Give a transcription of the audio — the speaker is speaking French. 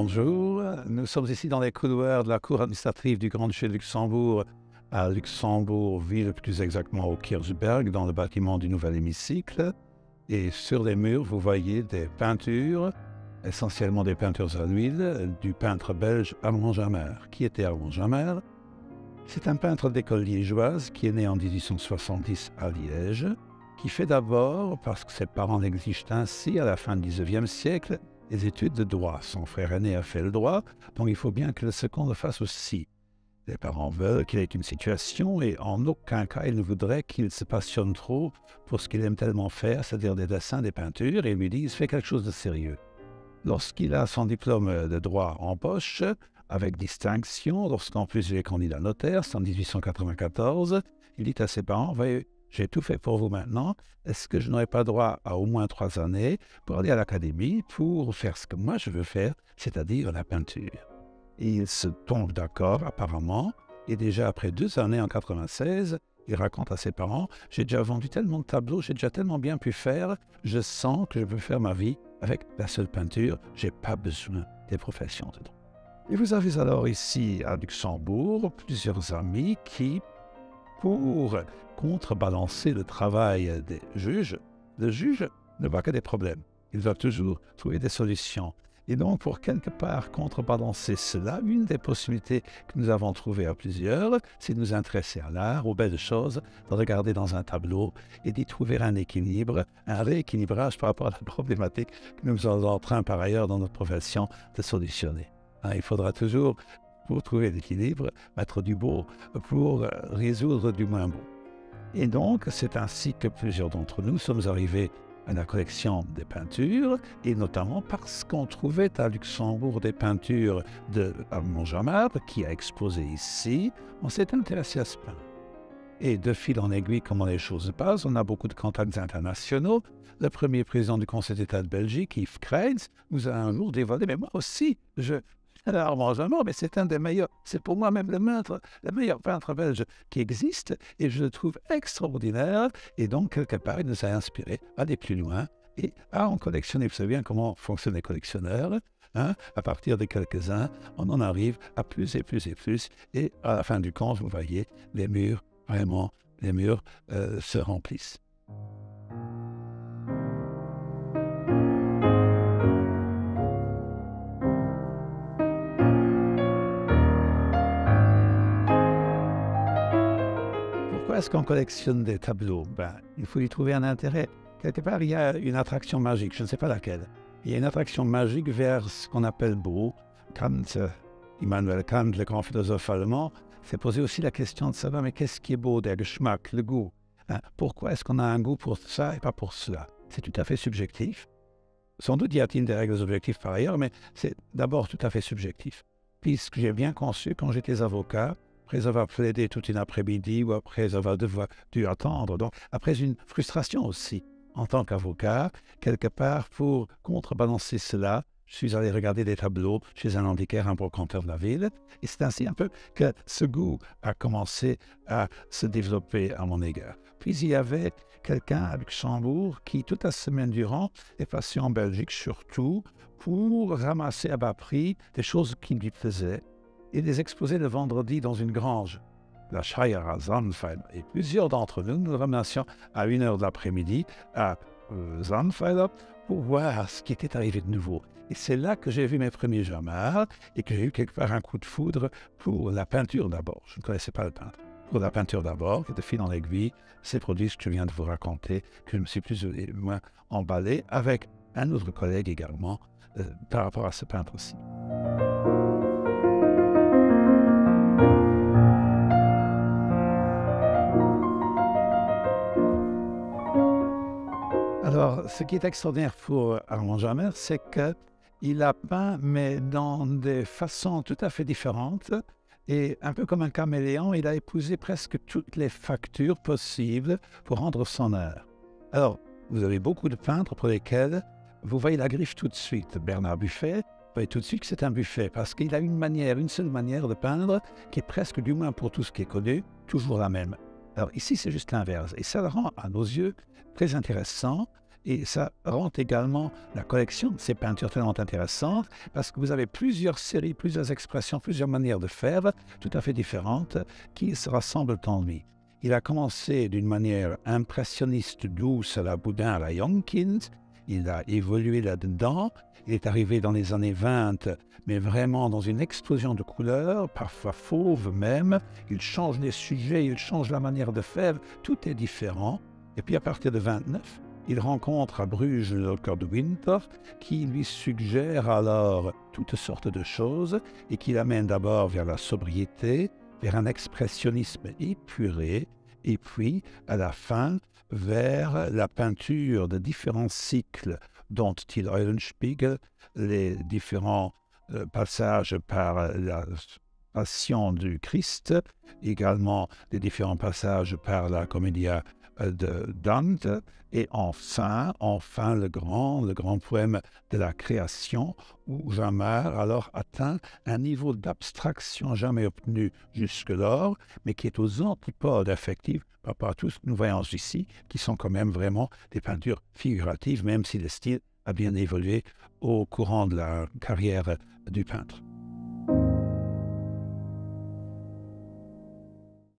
bonjour. Nous sommes ici dans les couloirs de la cour administrative du Grand-Duché de Luxembourg, à Luxembourg-Ville, plus exactement au Kirchberg, dans le bâtiment du nouvel hémicycle. Et sur les murs, vous voyez des peintures, essentiellement des peintures à l'huile, du peintre belge Armand Jammer. Qui était Armand Jammer? C'est un peintre d'école liégeoise qui est né en 1870 à Liège, qui fait d'abord, parce que ses parents l'exigent ainsi, à la fin du XIXe siècle, des études de droit. Son frère aîné a fait le droit, donc il faut bien que le second le fasse aussi. Les parents veulent qu'il ait une situation et en aucun cas ils ne voudraient qu'il se passionne trop pour ce qu'il aime tellement faire, c'est-à-dire des dessins, des peintures, et ils lui disent « fais quelque chose de sérieux ». Lorsqu'il a son diplôme de droit en poche, avec distinction, lorsqu'en plus il est candidat notaire, c'est en 1894, il dit à ses parents « voyez, j'ai tout fait pour vous maintenant, est-ce que je n'aurai pas droit à au moins 3 années pour aller à l'académie pour faire ce que moi je veux faire, c'est-à-dire la peinture ?» Et il se tombe d'accord apparemment, et déjà après 2 années en 96, il raconte à ses parents « j'ai déjà vendu tellement de tableaux, j'ai déjà tellement bien pu faire, je sens que je peux faire ma vie avec la seule peinture, j'ai pas besoin des professions de droit. » Et vous avez alors ici à Luxembourg plusieurs amis qui, pour contrebalancer le travail des juges, le juge ne voit que des problèmes. Il doit toujours trouver des solutions. Et donc, pour quelque part contrebalancer cela, une des possibilités que nous avons trouvées à plusieurs, c'est de nous intéresser à l'art, aux belles choses, de regarder dans un tableau et d'y trouver un équilibre, un rééquilibrage par rapport à la problématique que nous sommes en train par ailleurs dans notre profession de solutionner. Il faudra toujours, pour trouver l'équilibre, mettre du beau pour résoudre du moins beau. Et donc, c'est ainsi que plusieurs d'entre nous sommes arrivés à la collection des peintures, et notamment parce qu'on trouvait à Luxembourg des peintures de Armand Jammer, qui a exposé ici, on s'est intéressé à ce peintre. Et de fil en aiguille, comment les choses se passent, on a beaucoup de contacts internationaux. Le premier président du Conseil d'État de Belgique, Yves Kreitz, nous a un jour dévoilé, mais moi aussi, Armand Jammer, mais c'est un des meilleurs, c'est pour moi même le meilleur peintre belge qui existe, et je le trouve extraordinaire, et donc quelque part il nous a inspiré à aller plus loin, et à en collectionner. Vous savez bien comment fonctionnent les collectionneurs, à partir de quelques-uns, on en arrive à plus et plus et plus, et à la fin du compte, vous voyez, les murs, vraiment, les murs se remplissent. Pourquoi est-ce qu'on collectionne des tableaux? Il faut y trouver un intérêt. Quelque part, il y a une attraction magique, je ne sais pas laquelle. Il y a une attraction magique vers ce qu'on appelle beau. Immanuel Kant, le grand philosophe allemand, s'est posé aussi la question de savoir, mais qu'est-ce qui est beau, der Geschmack, le goût? Pourquoi est-ce qu'on a un goût pour ça et pas pour cela? C'est tout à fait subjectif. Sans doute y a-t-il des règles objectives par ailleurs, mais c'est d'abord tout à fait subjectif. Puisque j'ai bien conçu, quand j'étais avocat, après avoir plaidé toute une après-midi ou après avoir dû attendre, donc après une frustration aussi en tant qu'avocat, quelque part pour contrebalancer cela, je suis allé regarder des tableaux chez un antiquaire, un brocanteur de la ville, et c'est ainsi un peu que ce goût a commencé à se développer à mon égard. Puis il y avait quelqu'un à Luxembourg qui, toute la semaine durant, est passé en Belgique surtout pour ramasser à bas prix des choses qui lui plaisaient et les exposer le vendredi dans une grange, la Schreier à Zandfeld. Et plusieurs d'entre nous, nous remercions à 1h de l'après-midi à Zandfeld pour voir ce qui était arrivé de nouveau. Et c'est là que j'ai vu mes premiers Jammer et que j'ai eu quelque part un coup de foudre pour la peinture d'abord. Je ne connaissais pas le peintre. Pour la peinture d'abord, et de fil en aiguille, ces produits que je viens de vous raconter, que je me suis plus ou moins emballé avec un autre collègue également par rapport à ce peintre aussi. Alors, ce qui est extraordinaire pour Armand Jammer, c'est qu'il a peint, mais dans des façons tout à fait différentes. Et un peu comme un caméléon, il a épousé presque toutes les factures possibles pour rendre son art. Alors, vous avez beaucoup de peintres pour lesquels vous voyez la griffe tout de suite. Bernard Buffet, vous voyez tout de suite que c'est un Buffet, parce qu'il a une seule manière de peindre, qui est presque, du moins pour tout ce qui est connu, toujours la même. Alors ici, c'est juste l'inverse. Et ça le rend, à nos yeux, très intéressant Et ça rend également la collection de ces peintures tellement intéressante parce que vous avez plusieurs séries, plusieurs expressions, plusieurs manières de faire tout à fait différentes qui se rassemblent en lui. Il a commencé d'une manière impressionniste douce à la Boudin, à la Youngkins. Il a évolué là-dedans. Il est arrivé dans les années 20, mais vraiment dans une explosion de couleurs, parfois fauve même. Il change les sujets, il change la manière de faire. Tout est différent. Et puis à partir de 29, il rencontre à Bruges le docteur de Winter qui lui suggère alors toutes sortes de choses et qui l'amène d'abord vers la sobriété, vers un expressionnisme épuré et puis à la fin vers la peinture de différents cycles dont Till Eulenspiegel, les différents passages par la Passion du Christ, également les différents passages par la Commedia de Dante, et enfin le grand poème de la création, où Jamard alors atteint un niveau d'abstraction jamais obtenu jusque-lors, mais qui est aux antipodes affectives par rapport à tout ce que nous voyons ici, qui sont quand même vraiment des peintures figuratives, même si le style a bien évolué au courant de la carrière du peintre.